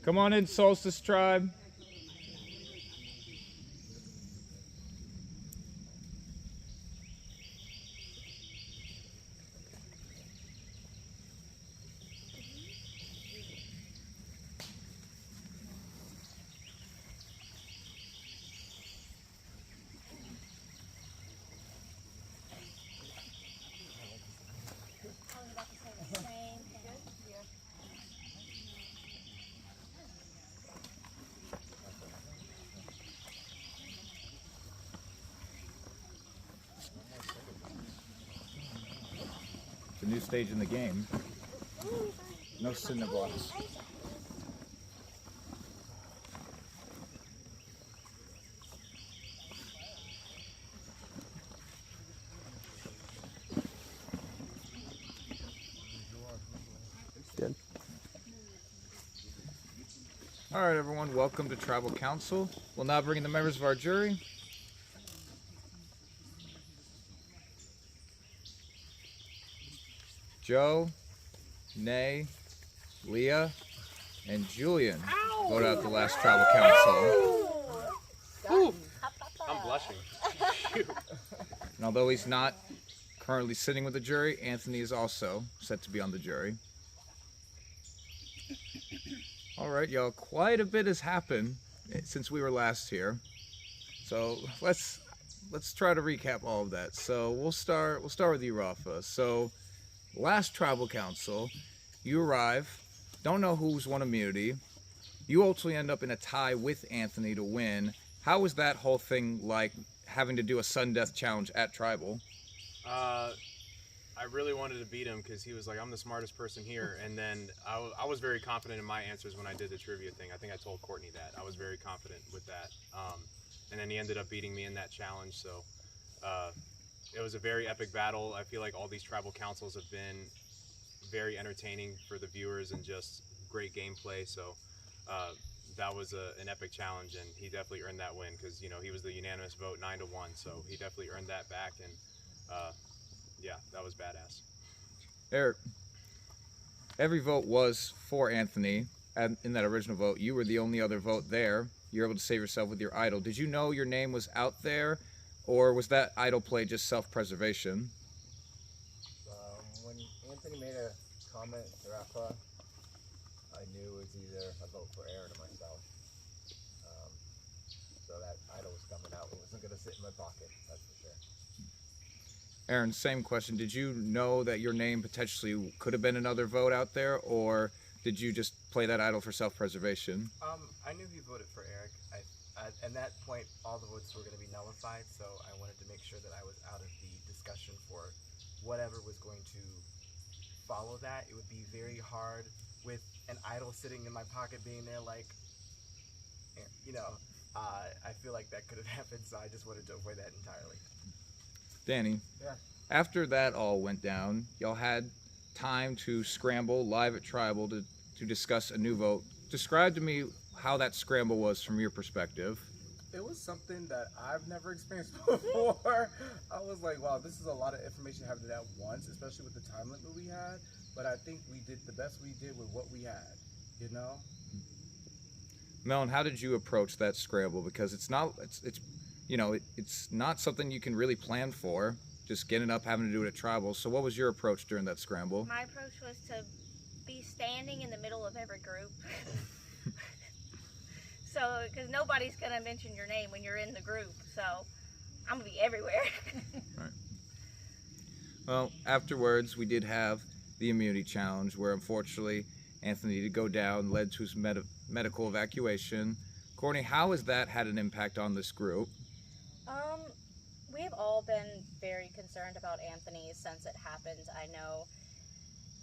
Come on in, Solstice Tribe. It's a new stage in the game. No cinder blocks. Good. All right, everyone, welcome to Tribal Council. We'll now bring in the members of our jury. Joe, Nay, Leah, and Julian voted out the last Tribal Council. I'm blushing. And although he's not currently sitting with the jury, Anthony is also set to be on the jury. All right, y'all, quite a bit has happened since we were last here. So let's try to recap all of that. So we'll start with you, Rafa. So last Tribal Council, you arrive, don't know who's won immunity. You ultimately end up in a tie with Anthony to win. How was that whole thing like, having to do a sudden death challenge at Tribal? I really wanted to beat him because he was like, I'm the smartest person here. And then I was very confident in my answers when I did the trivia thing. I think I told Courtney that. I was very confident with that. And then he ended up beating me in that challenge. So it was a very epic battle. I feel like all these Tribal Councils have been very entertaining for the viewers and just great gameplay. So that was an epic challenge, and he definitely earned that win because, you know, he was the unanimous vote 9-1. So he definitely earned that back. And yeah, that was badass. Eric, every vote was for Anthony. And in that original vote, you were the only other vote there. You were able to save yourself with your idol. Did you know your name was out there, or was that idol play just self-preservation? When Anthony made a comment to Rafa, I knew it was either a vote for Aaron or myself. So that idol was coming out. It wasn't going to sit in my pocket, that's for sure. Aaron, same question. Did you know that your name potentially could have been another vote out there, or did you just play that idol for self-preservation? I knew he voted for Eric. At that point, all the votes were going to be nullified, so I wanted to make sure that I was out of the discussion for whatever was going to follow that. It would be very hard with an idol sitting in my pocket being there, like, you know, I feel like that could have happened, so I just wanted to avoid that entirely. Danny, Yeah. after that all went down, y'all had time to scramble live at Tribal to discuss a new vote. Describe to me how that scramble was from your perspective. It was something that I've never experienced before. I was like, wow, this is a lot of information to have at once, especially with the time limit we had. But I think we did the best we did with what we had, you know? Melon, how did you approach that scramble? Because it's not something you can really plan for, just getting up, having to do it at Tribal. So what was your approach during that scramble? My approach was to be standing in the middle of every group. So, because nobody's going to mention your name when you're in the group, so I'm going to be everywhere. Right. Well, afterwards, we did have the immunity challenge, where unfortunately Anthony did go down, led to his medical evacuation. Courtney, how has that had an impact on this group? We've all been very concerned about Anthony since it happened. I know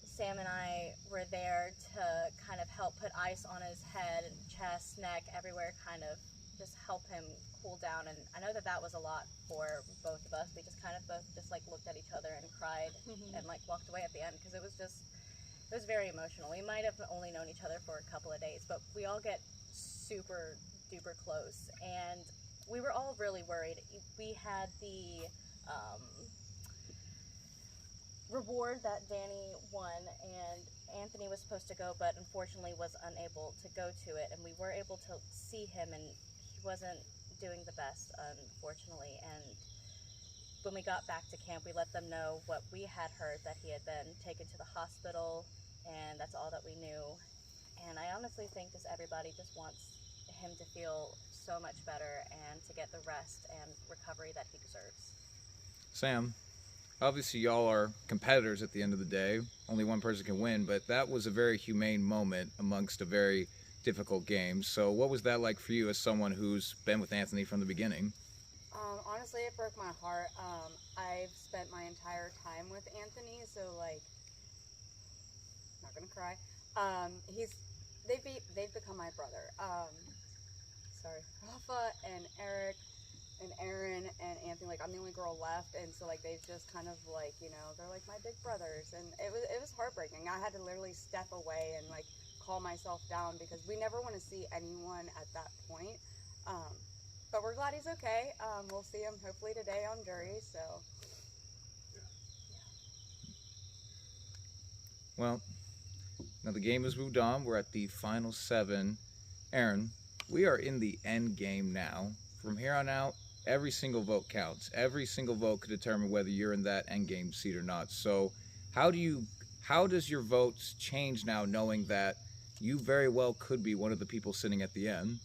Sam and I were there to kind of help put ice on his head, chest, neck, everywhere, kind of just help him cool down. And I know that that was a lot for both of us. We just kind of both just like looked at each other and cried and like walked away at the end because it was very emotional. We might have only known each other for a couple of days, but we all get super duper close, and we were all really worried. We had the reward that Danny won, and Anthony was supposed to go, but unfortunately was unable to go to it, and we were able to see him, and he wasn't doing the best, unfortunately. And when we got back to camp, we let them know what we had heard, that he had been taken to the hospital, and that's all that we knew. And I honestly think just everybody just wants him to feel so much better and to get the rest and recovery that he deserves. Sam, obviously y'all are competitors at the end of the day. Only one person can win, but that was a very humane moment amongst a very difficult game. So what was that like for you as someone who's been with Anthony from the beginning? Honestly, it broke my heart. I've spent my entire time with Anthony, so like, not gonna cry. They've become my brother. Sorry, Rafa and Eric and Aaron and Anthony. Like, I'm the only girl left, and so like they've just kind of like, you know, they're like my big brothers, and it was heartbreaking. I had to literally step away and like calm myself down because we never want to see anyone at that point. But we're glad he's okay. We'll see him hopefully today on jury. So. Well, now the game has moved on. We're at the final 7. Aaron, we are in the end game now. From here on out, every single vote counts. Every single vote could determine whether you're in that end game seat or not. So how does your votes change now, knowing that you very well could be one of the people sitting at the end?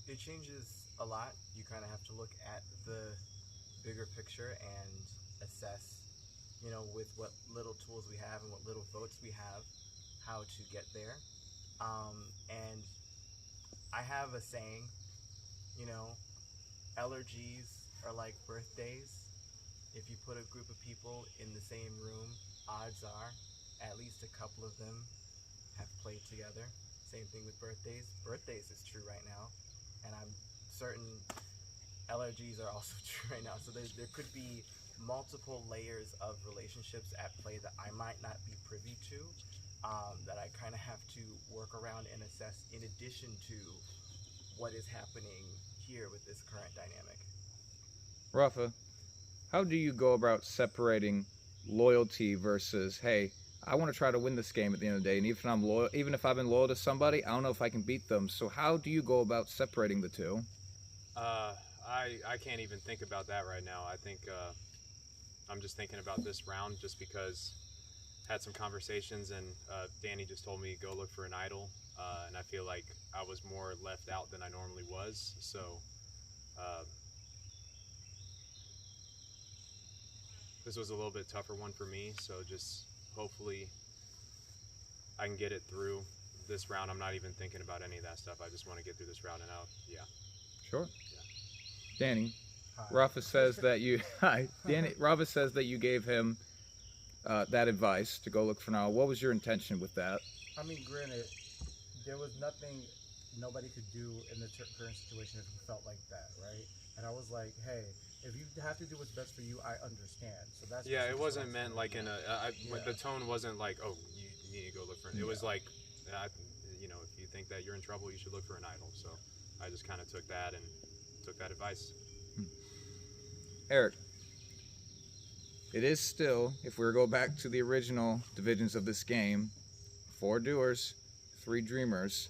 It changes a lot. You kind of have to look at the bigger picture and assess, you know, with what little tools we have and what little votes we have, how to get there. And I have a saying, you know, allergies are like birthdays. If you put a group of people in the same room, odds are at least a couple of them have played together. Same thing with birthdays. Birthdays is true right now. And I'm certain allergies are also true right now. So there could be multiple layers of relationships at play that I might not be privy to, that I kind of have to work around and assess in addition to what is happening here with this current dynamic. Rafa, how do you go about separating loyalty versus, hey, I want to try to win this game at the end of the day, and even if I've been loyal to somebody, I don't know if I can beat them. So how do you go about separating the two? I can't even think about that right now. I think I'm just thinking about this round just because I had some conversations, and Danny just told me go look for an idol, and I feel like I was more left out than I normally was. So this was a little bit tougher one for me, so just hopefully I can get it through this round. I'm not even thinking about any of that stuff. I just want to get through this round and out. Yeah. Sure. Yeah. Danny, Hi. Rafa says that you Rafa says that you gave him that advice to go look for now. What was your intention with that? I mean, granted, there was nothing nobody could do in the current situation if you felt like that, right? And I was like, hey, if you have to do what's best for you, I understand. So that's Yeah, just it the wasn't response meant that like I in a. Yeah. The tone wasn't like, oh, you need to go look for it. It was like, you know, if you think that you're in trouble, you should look for an idol. So I just kind of took that advice. Eric, it is still, if we go back to the original divisions of this game, 4 doers, 3 dreamers.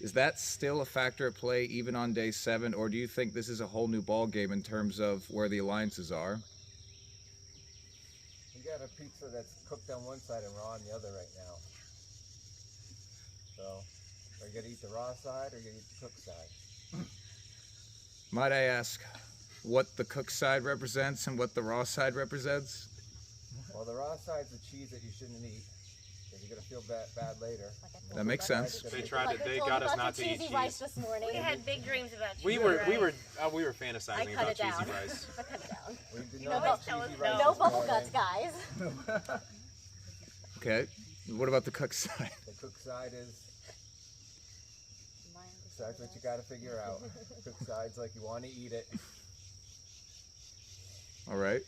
Is that still a factor at play even on day 7, or do you think this is a whole new ball game in terms of where the alliances are? You got a pizza that's cooked on one side and raw on the other right now. So, are you gonna eat the raw side or are you gonna eat the cooked side? Might I ask what the cooked side represents and what the raw side represents? Well, the raw side's the cheese that you shouldn't eat because you're gonna feel bad later. That makes sense. They tried to. They got us not to eat cheesy rice cheese. this morning. We had big dreams about you. We were fantasizing I cut about it down. cheesy rice. I cut it down. We did You not know, have that was cheesy no- rice No this bubble morning. guts, guys. Okay. What about the cooked side? The cooked side is that's what you got to figure out. Cooked side's like you want to eat it. All right.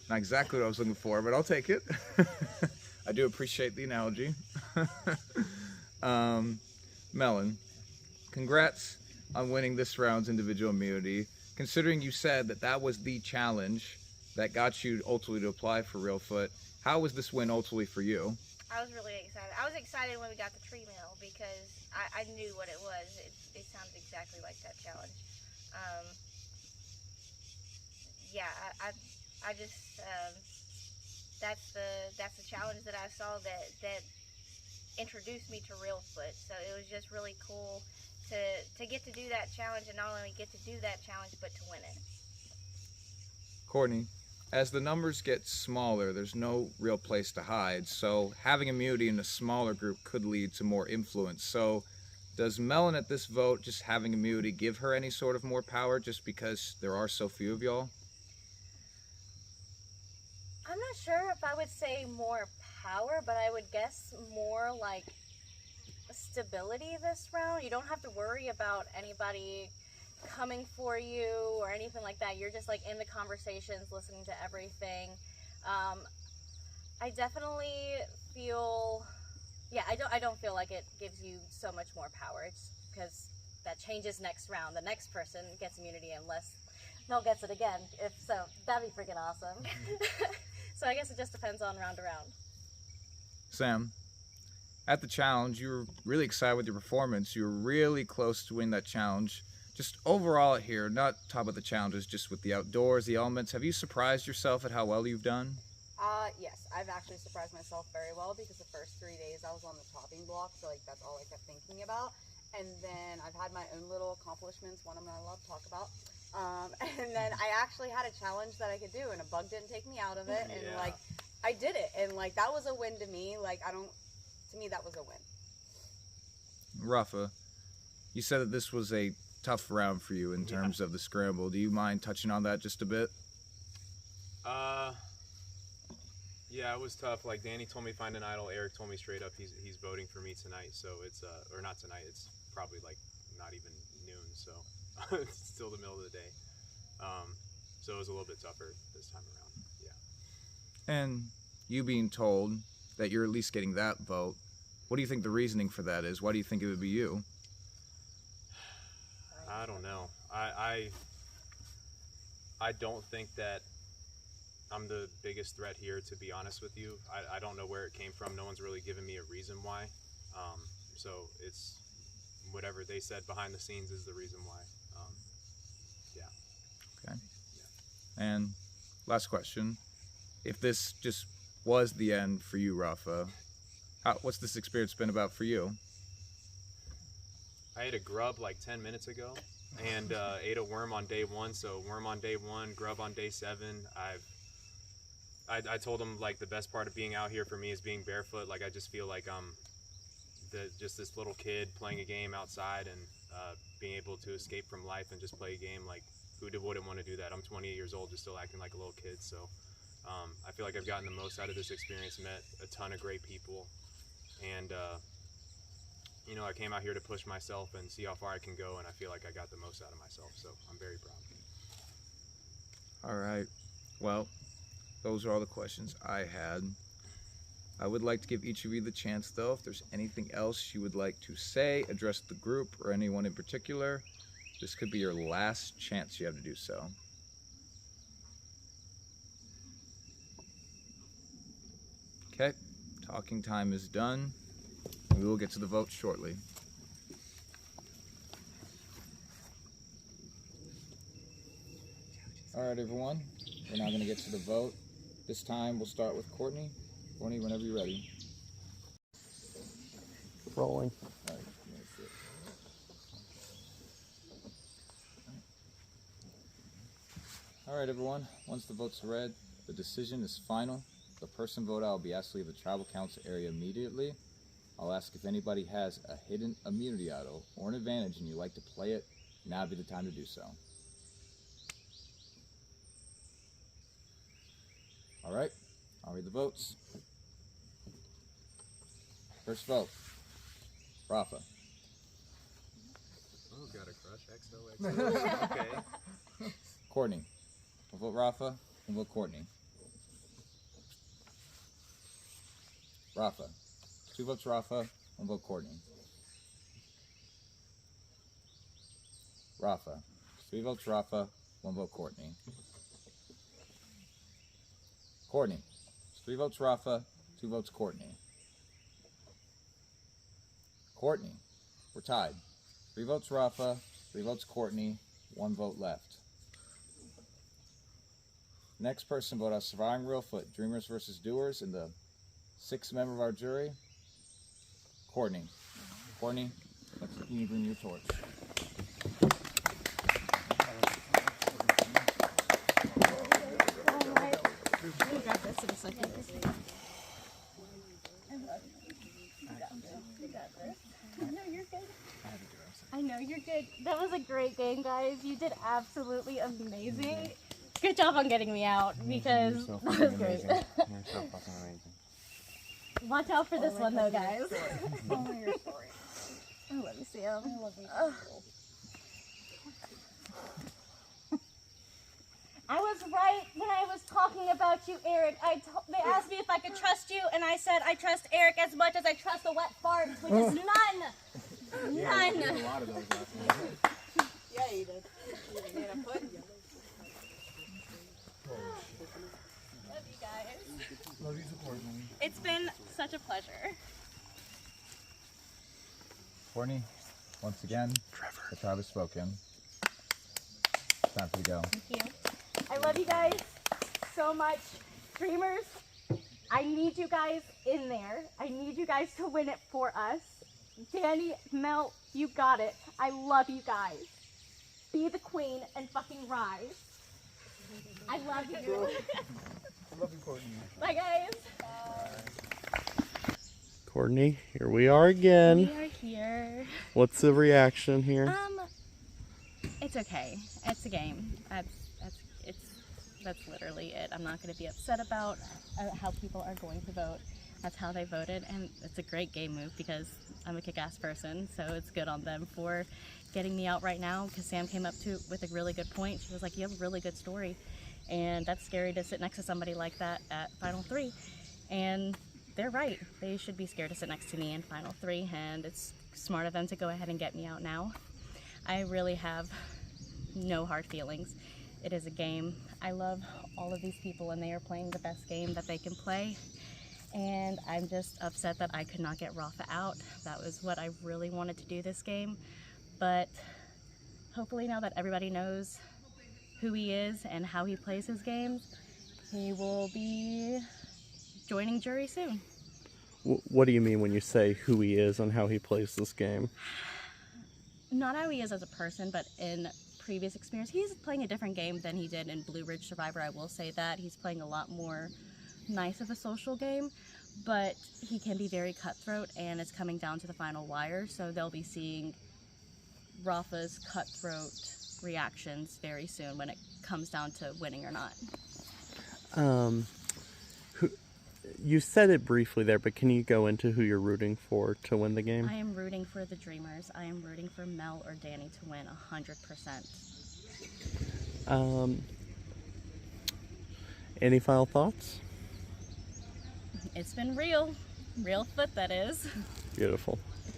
Not exactly what I was looking for, but I'll take it. I do appreciate the analogy. Melon, congrats on winning this round's individual immunity. Considering you said that that was the challenge that got you ultimately to apply for Real Foot, how was this win ultimately for you? I was really excited. I was excited when we got the tree mail because I knew what it was. It sounded exactly like that challenge. Yeah, I just that's the challenge that I saw that introduced me to Reelfoot. So it was just really cool to get to do that challenge, and not only get to do that challenge but to win it. Courtney, as the numbers get smaller, there's no real place to hide, so having immunity in a smaller group could lead to more influence. So does Melon at this vote, just having immunity, give her any sort of more power just because there are so few of y'all? I'm not sure if I would say more power, but I would guess more like stability this round. You don't have to worry about anybody coming for you or anything like that. You're just like in the conversations, listening to everything. I definitely feel, yeah, I don't feel like it gives you so much more power. It's because that changes next round. The next person gets immunity unless Mel gets it again. If so, that'd be freaking awesome. So I guess it just depends on round to round. Sam, at the challenge, you were really excited with your performance. You were really close to winning that challenge. Just overall here, not talk about the challenges, just with the outdoors, the elements, have you surprised yourself at how well you've done? Yes, I've actually surprised myself very well because the first 3 days I was on the chopping block, so like that's all I kept thinking about. And then I've had my own little accomplishments, one I'm not allowed to talk about. And then I actually had a challenge that I could do, and a bug didn't take me out of it, and like I did it, and like that was a win to me. Like to me that was a win. Rafa, you said that this was a tough round for you in terms of the scramble. Do you mind touching on that just a bit? Yeah, it was tough. Like Danny told me find an idol. Eric told me straight up he's voting for me tonight. So it's or not tonight. It's probably like not even noon. So it's still the middle of the day. So it was a little bit tougher this time around. Yeah. And you being told that you're at least getting that vote, what do you think the reasoning for that is? Why do you think it would be you? I don't know. I don't think that I'm the biggest threat here, to be honest with you. I don't know where it came from. No one's really given me a reason why. So it's whatever they said behind the scenes is the reason why. Okay. Yeah. And last question. If this just was the end for you, Rafa, what's this experience been about for you? I ate a grub like 10 minutes ago and ate a worm on day 1. So worm on day 1, grub on day 7. I told him like the best part of being out here for me is being barefoot. Like I just feel like I'm just this little kid playing a game outside and being able to escape from life and just play a game. Like who wouldn't want to do that? I'm 28 years old, just still acting like a little kid. So I feel like I've gotten the most out of this experience, met a ton of great people, and you know, I came out here to push myself and see how far I can go, and I feel like I got the most out of myself, so I'm very proud. All right. Well, those are all the questions I had. I would like to give each of you the chance, though, if there's anything else you would like to say, address the group or anyone in particular. This could be your last chance you have to do so. Okay, talking time is done. We will get to the vote shortly. All right, everyone. We're now going to get to the vote. This time, we'll start with Courtney. Courtney, whenever you're ready. Rolling. All right, that's it. All right, everyone. Once the vote's read, the decision is final. The person voted out will be asked to leave the tribal council area immediately. I'll ask if anybody has a hidden immunity idol or an advantage and you'd like to play it. Now would be the time to do so. All right, I'll read the votes. First vote, Rafa. Oh, got a crush, XOXO. Okay. Courtney. We'll vote Rafa, and we'll vote Courtney. Rafa. 2 votes Rafa, 1 vote Courtney. Rafa. 3 votes Rafa, 1 vote Courtney. Courtney. 3 votes Rafa, 2 votes Courtney. Courtney, we're tied. 3 votes Rafa, 3 votes Courtney, 1 vote left. Next person vote on Surviving Reelfoot, Dreamers versus Doers, and the 6th member of our jury, Courtney. Courtney, can you bring your torch? I know you're good. That was a great game, guys. You did absolutely amazing. Good job on getting me out because that was great. You're so fucking amazing. Watch out for this one, though, guys. Only your story. Oh, let me see him. I love you. I was right when I was talking about you, Eric. They asked me if I could trust you, and I said I trust Eric as much as I trust a wet fart, which is none. None. A lot of those last night. Yeah, you did. You made a pudding. Love you guys. Love you, Courtney. It's been such a pleasure. Courtney, once again, the tribe has spoken. Time for you to go. Thank you. I love you guys so much. Dreamers, I need you guys in there. I need you guys to win it for us. Danny, Mel, you got it. I love you guys. Be the queen and fucking rise. I love you. I love you, Courtney. Bye, guys. Courtney, here we are again. We are here. What's the reaction here? It's okay. It's a game. That's literally it. I'm not going to be upset about how people are going to vote. That's how they voted, and it's a great game move because I'm a kick-ass person, so it's good on them for getting me out right now because Sam came up with a really good point. She was like, you have a really good story, and that's scary to sit next to somebody like that at Final 3, and they're right. They should be scared to sit next to me in Final 3, and it's smart of them to go ahead and get me out now. I really have no hard feelings. It is a game. I love all of these people, and they are playing the best game that they can play. And I'm just upset that I could not get Rafa out. That was what I really wanted to do this game. But hopefully now that everybody knows who he is and how he plays his games, he will be joining jury soon. What do you mean when you say who he is and how he plays this game? Not how he is as a person, but in previous experience. He's playing a different game than he did in Blue Ridge Survivor, I will say that. He's playing a lot more nice of a social game, but he can be very cutthroat, and it's coming down to the final wire, so they'll be seeing Rafa's cutthroat reactions very soon when it comes down to winning or not. You said it briefly there, but can you go into who you're rooting for to win the game? I am rooting for the Dreamers. I am rooting for Mel or Danny to win 100%. Any final thoughts? It's been real. Real foot, that is. Beautiful.